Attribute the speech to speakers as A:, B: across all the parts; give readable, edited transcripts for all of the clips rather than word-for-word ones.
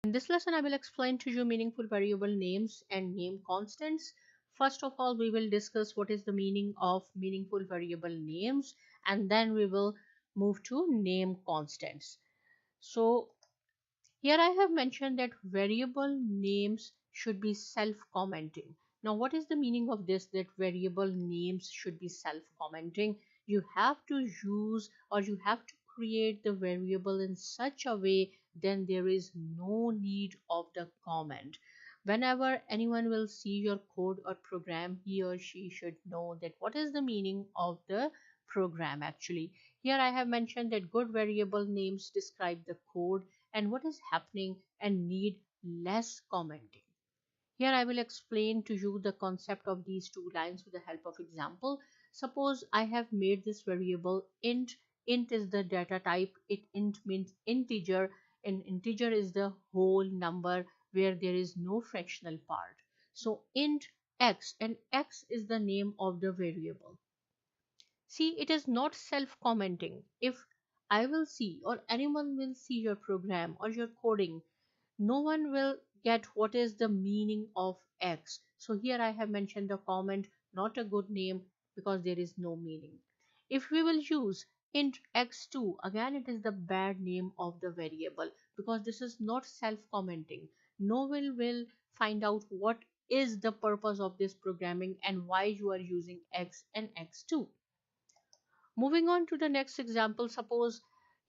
A: In this lesson, I will explain to you meaningful variable names and name constants. First of all, we will discuss what is the meaning of meaningful variable names, and then we will move to name constants. So here I have mentioned that variable names should be self-commenting. Now, what is the meaning of this, that variable names should be self-commenting? You have to use, or you have to create the variable in such a way then there is no need of the comment. Whenever anyone will see your code or program, he or she should know that what is the meaning of the program actually. Here I have mentioned that good variable names describe the code and what is happening and need less commenting. Here I will explain to you the concept of these two lines with the help of example. Suppose I have made this variable int. Int is the data type. Int means integer, and integer is the whole number where there is no fractional part. So int x, and x is the name of the variable. See, it is not self-commenting. If I will see or anyone will see your program or your coding, no one will get what is the meaning of X. So here I have mentioned the comment, not a good name because there is no meaning. If we will use int x2, again it is the bad name of the variable because this is not self-commenting. No one will find out what is the purpose of this programming and why you are using x and x2. Moving on to the next example, suppose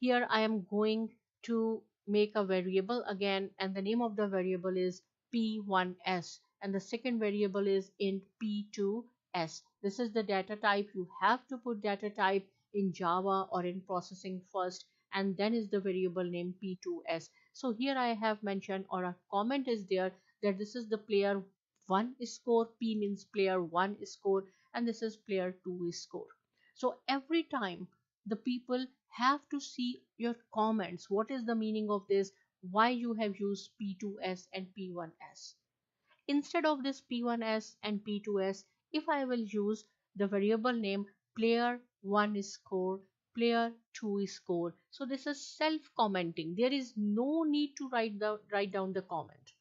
A: here I am going to make a variable again, and the name of the variable is p1s, and the second variable is int p2s. This is the data type. You have to put data type in Java or in processing first, and then is the variable name p2s. So here I have mentioned, or a comment is there, that this is the player 1 score. P means player 1 score, and this is player 2 score. So every time the people have to see your comments, what is the meaning of this, why you have used P2S and P1S. Instead of this P1S and P2S, if I will use the variable name player 1 score, player 2 score. So this is self-commenting. There is no need to write down the comment.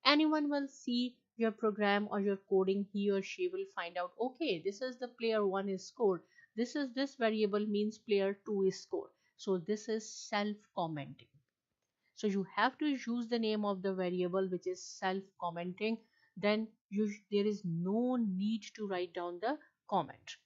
A: Anyone will see your program or your coding, he or she will find out, okay, this is the player 1 is score, this variable means player 2 is score. So this is self commenting. So you have to use the name of the variable which is self commenting, then there is no need to write down the comment.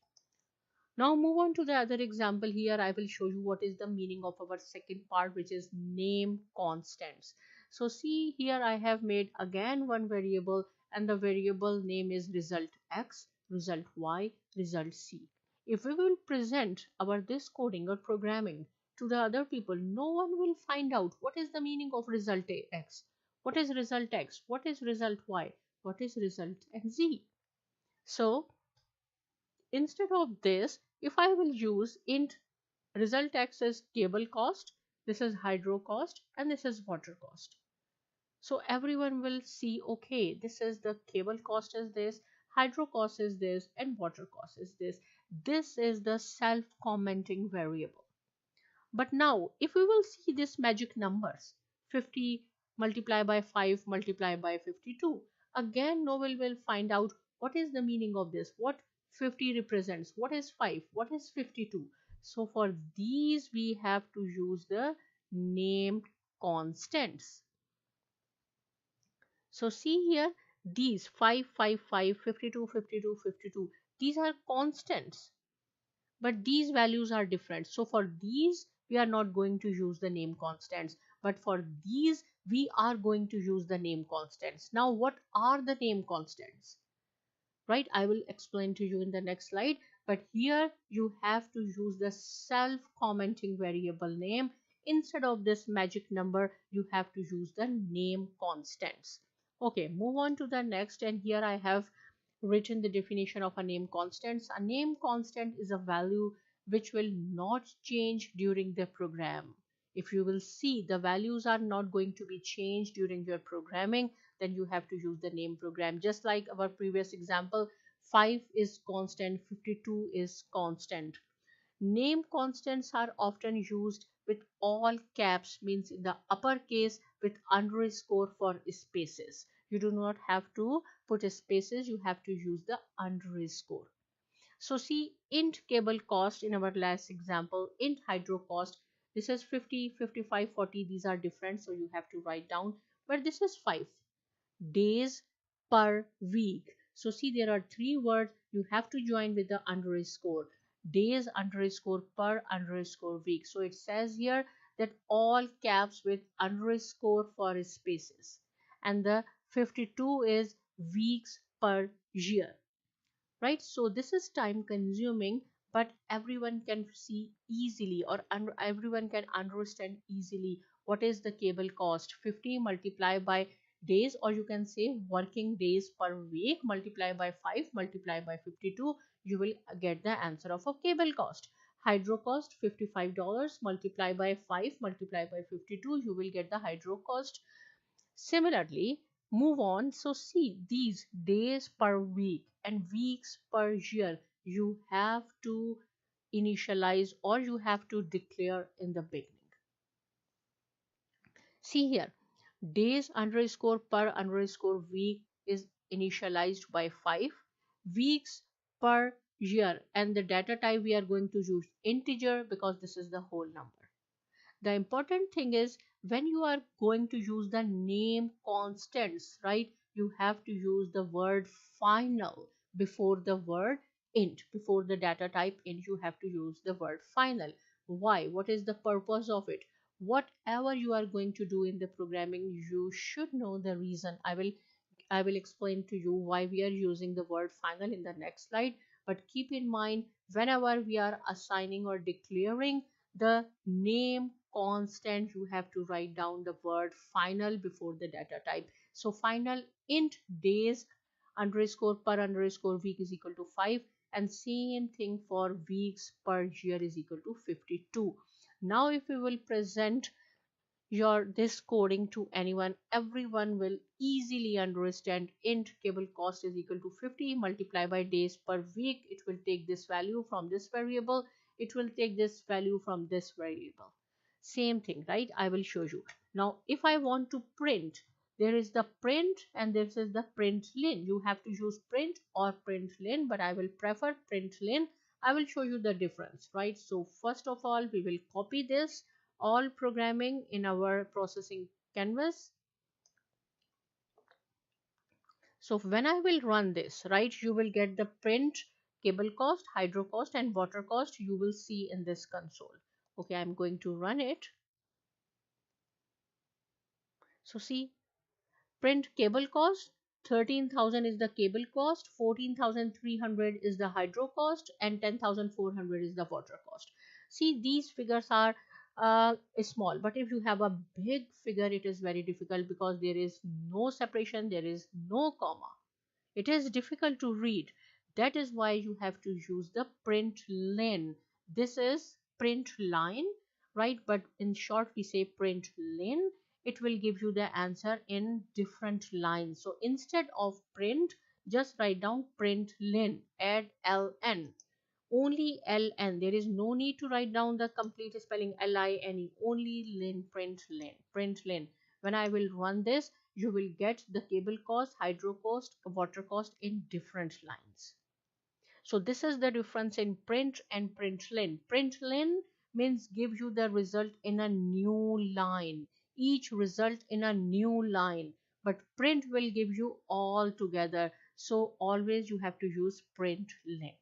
A: Now move on to the other example. Here I will show you what is the meaning of our second part, which is name constants. So see, here I have made again one variable, and the variable name is result x, result y, result c. If we will present our this coding or programming to the other people, no one will find out what is the meaning of result x, what is result x, what is result y, what is result and z. So instead of this, if I will use int result x as cable cost, this is hydro cost, and this is water cost. So everyone will see, okay, this is the cable cost is this, hydro cost is this, and water cost is this. This is the self-commenting variable. But now, if we will see this magic numbers, 50 multiplied by 5 multiplied by 52, again no one will find out what is the meaning of this, what 50 represents, what is 5, what is 52. So for these we have to use the named constants. So see here, these 5, 5, 5, 52, 52, 52, these are constants, but these values are different. So for these we are not going to use the name constants, but for these we are going to use the name constants. Now what are the name constants? Right, I will explain to you in the next slide, but here you have to use the self commenting variable name. Instead of this magic number, you have to use the name constants. Okay, move on to the next, and here I have written the definition of a name constant. A name constant is a value which will not change during the program. If you will see the values are not going to be changed during your programming, then you have to use the name program. Just like our previous example, 5 is constant, 52 is constant. Name constants are often used with all caps, means in the uppercase with underscore for spaces. You do not have to put spaces, you have to use the underscore. So see, int cable cost in our last example, int hydro cost, this is 50, 55, 40, these are different, so you have to write down, but this is 5 days per week. So see, there are three words, you have to join with the underscore, days underscore per underscore week. So it says here that all caps with underscore for spaces, and the 52 is weeks per year, right? So this is time consuming, but everyone can see easily, or everyone can understand easily what is the cable cost. 50 multiplied by days, or you can say working days per week, multiply by 5, multiply by 52, you will get the answer of a cable cost. Hydro cost $55, multiply by 5, multiply by 52, you will get the hydro cost. Similarly, move on. So see, these days per week and weeks per year, you have to initialize, or you have to declare in the beginning. See here, days underscore per underscore week is initialized by 5, weeks per year, and the data type we are going to use integer because this is the whole number. The important thing is, when you are going to use the name constants, right, you have to use the word final before the word int. Before the data type int, you have to use the word final. Why? What is the purpose of it? Whatever you are going to do in the programming, you should know the reason. I will explain to you why we are using the word final in the next slide. But keep in mind, whenever we are assigning or declaring the name constant, you have to write down the word final before the data type. So final int days underscore per underscore week is equal to 5, and same thing for weeks per year is equal to 52. Now if we will present your this coding to anyone, everyone will easily understand int cable cost is equal to 50 multiplied by days per week. It will take this value from this variable, it will take this value from this variable. Same thing, right? I will show you. Now if I want to print, there is the print and this is the print lin. You have to use print or print lin, but I will prefer print lin. I will show you the difference, right? So first of all, we will copy this all programming in our processing canvas. So when I will run this, right, you will get the print cable cost, hydro cost, and water cost. You will see in this console. Okay, I'm going to run it. So see, print cable cost 13,000 is the cable cost, 14,300 is the hydro cost, and 10,400 is the water cost. See, these figures are small, but if you have a big figure, it is very difficult because there is no separation, there is no comma. It is difficult to read. That is why you have to use the print line. This is print line, right? But in short, we say print line. It will give you the answer in different lines. So instead of print, just write down print line, add ln. Only ln. There is no need to write down the complete spelling line. Only line, print line, print line. When I will run this, you will get the cable cost, hydro cost, water cost in different lines. So this is the difference in print and print line. Print line means give you the result in a new line. Each result in a new line. But print will give you all together. So always you have to use print line.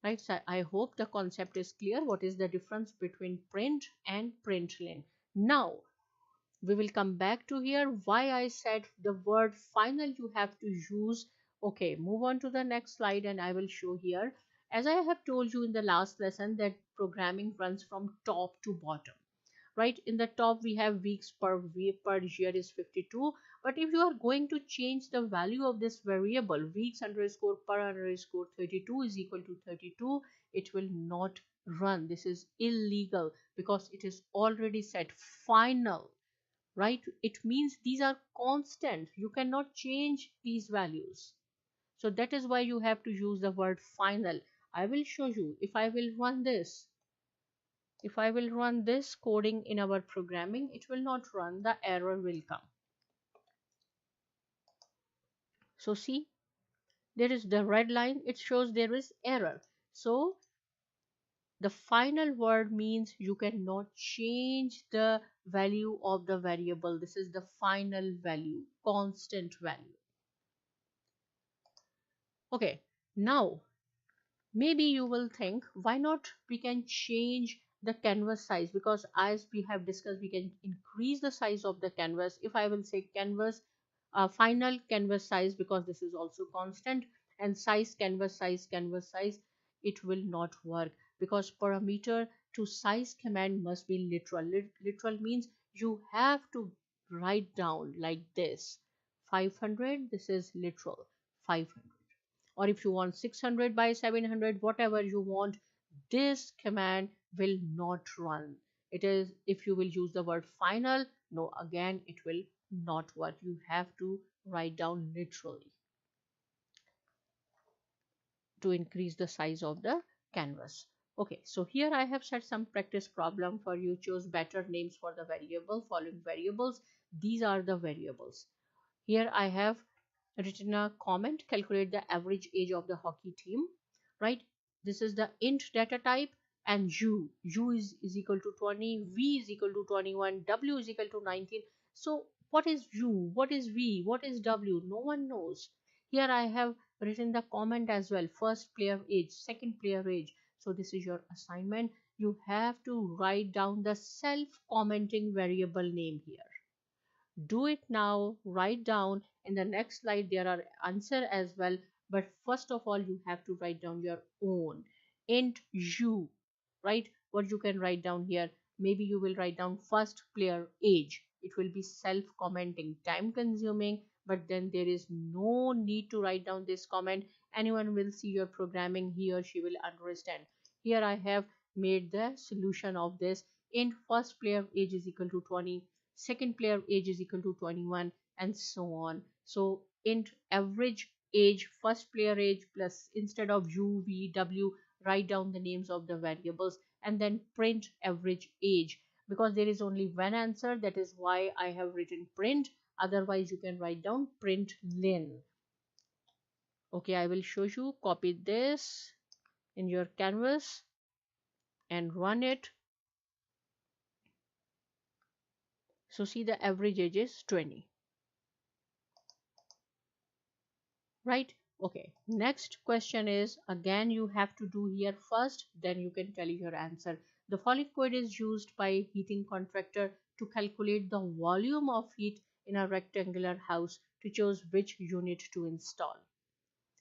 A: Right, so I hope the concept is clear. What is the difference between print and print line? Now we will come back to here why I said the word final you have to use. Okay, move on to the next slide and I will show here. As I have told you in the last lesson that programming runs from top to bottom. Right, in the top we have weeks per week per year is 52, but if you are going to change the value of this variable weeks underscore per underscore 32 is equal to 32, it will not run. This is illegal because it is already set final, right? It means these are constant, you cannot change these values. So that is why you have to use the word final. I will show you. If I will run this coding in our programming, it will not run, the error will come. So see, there is the red line, it shows there is error. So the final word means you cannot change the value of the variable. This is the final value, constant value. Okay, now maybe you will think, why not we can change the canvas size, because as we have discussed, we can increase the size of the canvas. If I will say canvas, final canvas size, because this is also constant, and size, canvas size, it will not work, because parameter to size command must be literal. Literal means you have to write down like this, 500, this is literal 500. Or if you want 600 by 700, whatever you want, this command will not run. It is, if you will use the word final, no, again it will not work. You have to write down literally to increase the size of the canvas. Okay, so here I have set some practice problem for you. Choose better names for the variable, following variables. These are the variables. Here I have written a comment, calculate the average age of the hockey team, right? This is the int data type, and u is equal to 20, v is equal to 21, w is equal to 19. So what is u, what is v, what is w? No one knows. Here I have written the comment as well, first player age, second player age. So this is your assignment. You have to write down the self commenting variable name here. Do it now, write down. In the next slide there are answer as well, but first of all you have to write down your own int u, right? What you can write down here, maybe you will write down first player age. It will be self commenting, time consuming, but then there is no need to write down this comment. Anyone will see your programming, he or she will understand. Here I have made the solution of this. Int first player age is equal to 20, second player age is equal to 21, and so on. So int average age, first player age, plus instead of u, v, w, write down the names of the variables, and then print average age. Because there is only one answer, that is why I have written print. Otherwise you can write down print lin. Okay, I will show you. Copy this in your canvas and run it. So see, the average age is 20. Right? Okay, next question is, again you have to do here first, then you can tell your answer. The following code is used by heating contractor to calculate the volume of heat in a rectangular house to choose which unit to install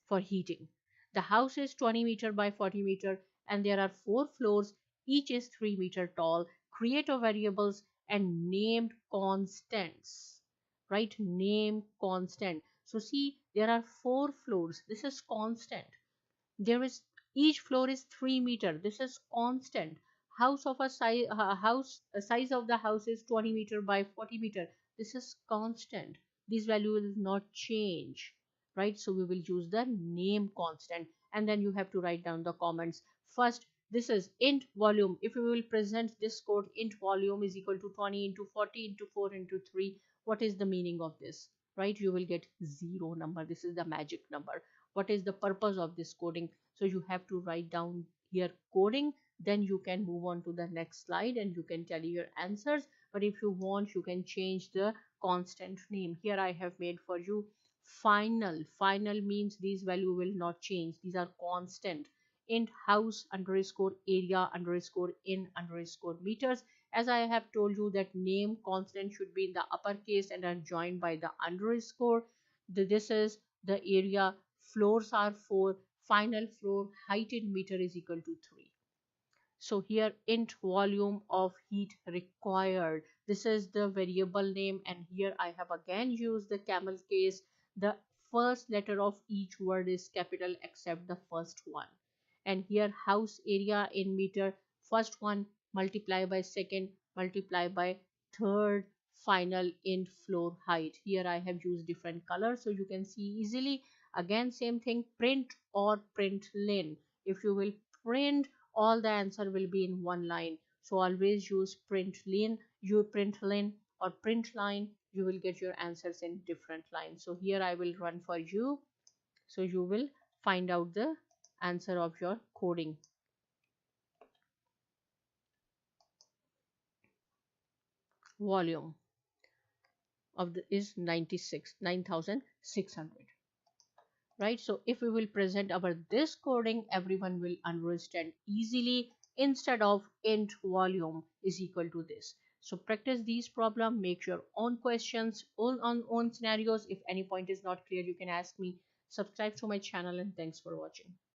A: for heating. The house is 20 meter by 40 meter and there are 4 floors, each is 3 meter tall. Create a variables and named constants, right? Name constant. So see, there are 4 floors, this is constant. There is, each floor is 3 meter, this is constant. House of a size, size of the house is 20 meter by 40 meter, this is constant. This value will not change, right? So we will use the name constant, and then you have to write down the comments. First, this is int volume. If we will present this code, int volume is equal to 20 into 40 into 4 into 3, what is the meaning of this, right? You will get 0 number. This is the magic number. What is the purpose of this coding? So you have to write down here coding, then you can move on to the next slide and you can tell your answers. But if you want, you can change the constant name. Here I have made for you final. Final means these value will not change, these are constant. Int house underscore area underscore in underscore meters. As I have told you that name constant should be in the uppercase and are joined by the underscore. This is the area, floors are 4, final floor height in meter is equal to 3. So here int volume of heat required, this is the variable name, and here I have again used the camel case. The first letter of each word is capital except the first one. And here house area in meter, first one multiply by second multiply by third, final int floor height. Here I have used different colors so you can see easily. Again same thing, print or print lin. If you will print, all the answer will be in one line. So always use print line or print line. You will get your answers in different lines. So here I will run for you. So you will find out the answer of your coding. Volume of the is 9600, right? So if we will present our this coding, everyone will understand easily. Instead of int volume is equal to this. So practice these problem, make your own questions, own scenarios. If any point is not clear, you can ask me. Subscribe to my channel, and thanks for watching.